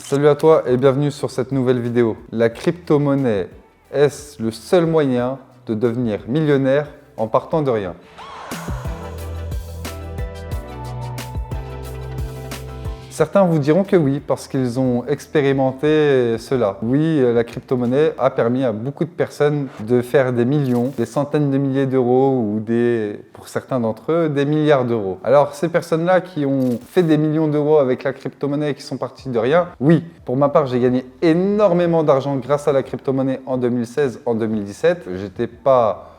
Salut à toi et bienvenue sur cette nouvelle vidéo. La crypto-monnaie, est-ce le seul moyen de devenir millionnaire en partant de rien? Certains vous diront que oui, parce qu'ils ont expérimenté cela. Oui, la crypto-monnaie a permis à beaucoup de personnes de faire des millions, des centaines de milliers d'euros ou pour certains d'entre eux, des milliards d'euros. Alors ces personnes-là qui ont fait des millions d'euros avec la crypto-monnaie et qui sont partis de rien, oui, pour ma part, j'ai gagné énormément d'argent grâce à la crypto-monnaie en 2016, en 2017. J'étais pas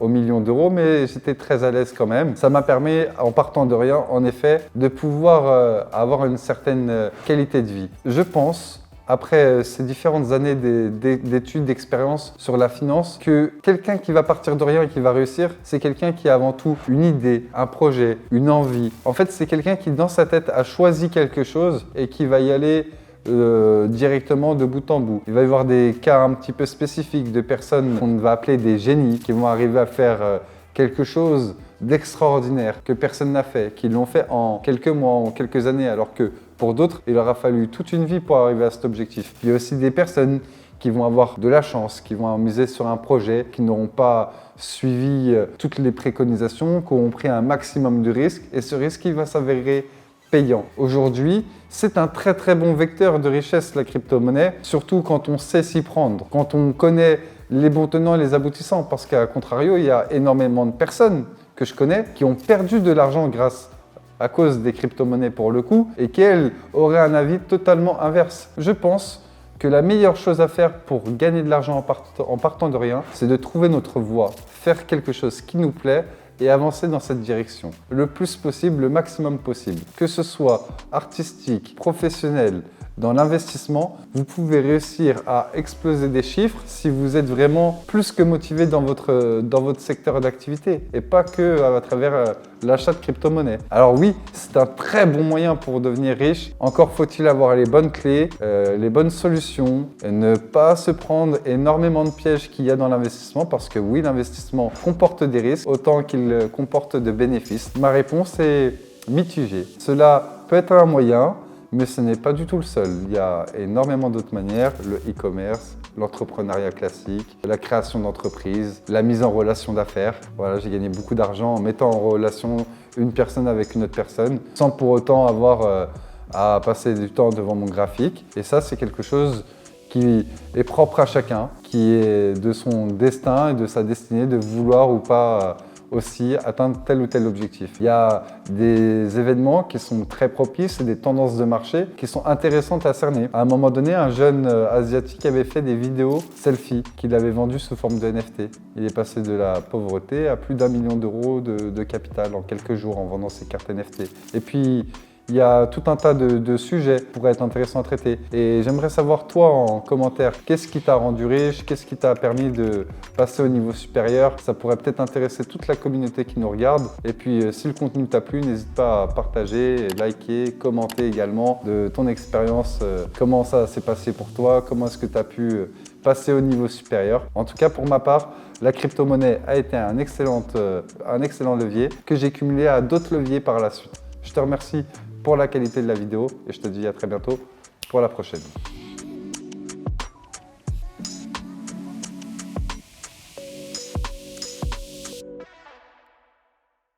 aux millions d'euros, mais j'étais très à l'aise quand même. Ça m'a permis, en partant de rien, en effet, de pouvoir avoir une certaine qualité de vie. Je pense, après ces différentes années d'études, d'expérience sur la finance, que quelqu'un qui va partir de rien et qui va réussir, c'est quelqu'un qui a avant tout une idée, un projet, une envie. En fait, c'est quelqu'un qui, dans sa tête, a choisi quelque chose et qui va y aller directement de bout en bout. Il va y avoir des cas un petit peu spécifiques de personnes qu'on va appeler des génies qui vont arriver à faire quelque chose d'extraordinaire que personne n'a fait, qui l'ont fait en quelques mois, en quelques années, alors que pour d'autres, il aura fallu toute une vie pour arriver à cet objectif. Il y a aussi des personnes qui vont avoir de la chance, qui vont miser sur un projet, qui n'auront pas suivi toutes les préconisations, qui auront pris un maximum de risques, et ce risque, il va s'avérer payant. Aujourd'hui, c'est un très très bon vecteur de richesse, la crypto-monnaie, surtout quand on sait s'y prendre, quand on connaît les bons tenants et les aboutissants, parce qu'à contrario, il y a énormément de personnes que je connais qui ont perdu de l'argent à cause des crypto-monnaies pour le coup, et qui, elles, auraient un avis totalement inverse. Je pense que la meilleure chose à faire pour gagner de l'argent en partant de rien, c'est de trouver notre voie, faire quelque chose qui nous plaît, et avancer dans cette direction le plus possible, le maximum possible. Que ce soit artistique, professionnel, dans l'investissement, vous pouvez réussir à exploser des chiffres si vous êtes vraiment plus que motivé dans votre secteur d'activité et pas que à travers l'achat de crypto-monnaie. Alors oui, c'est un très bon moyen pour devenir riche. Encore faut-il avoir les bonnes clés, les bonnes solutions, et ne pas se prendre énormément de pièges qu'il y a dans l'investissement parce que oui, l'investissement comporte des risques autant qu'il comporte de bénéfices. Ma réponse est mitigée. Cela peut être un moyen, mais ce n'est pas du tout le seul. Il y a énormément d'autres manières, le e-commerce, l'entrepreneuriat classique, la création d'entreprises, la mise en relation d'affaires. Voilà, j'ai gagné beaucoup d'argent en mettant en relation une personne avec une autre personne, sans pour autant avoir à passer du temps devant mon graphique. Et ça, c'est quelque chose qui est propre à chacun, qui est de son destin et de sa destinée de vouloir ou pas aussi atteindre tel ou tel objectif. Il y a des événements qui sont très propices et des tendances de marché qui sont intéressantes à cerner. À un moment donné, un jeune asiatique avait fait des vidéos selfie qu'il avait vendues sous forme de NFT. Il est passé de la pauvreté à plus d'1 million d'euros de capital en quelques jours en vendant ses cartes NFT. Et puis, il y a tout un tas de sujets qui pourraient être intéressants à traiter. Et j'aimerais savoir, toi, en commentaire, qu'est-ce qui t'a rendu riche? Qu'est-ce qui t'a permis de passer au niveau supérieur? Ça pourrait peut-être intéresser toute la communauté qui nous regarde. Et puis, si le contenu t'a plu, n'hésite pas à partager, liker, commenter également de ton expérience, comment ça s'est passé pour toi, comment est-ce que tu as pu passer au niveau supérieur. En tout cas, pour ma part, la crypto-monnaie a été un excellent levier que j'ai cumulé à d'autres leviers par la suite. Je te remercie pour la qualité de la vidéo et je te dis à très bientôt pour la prochaine.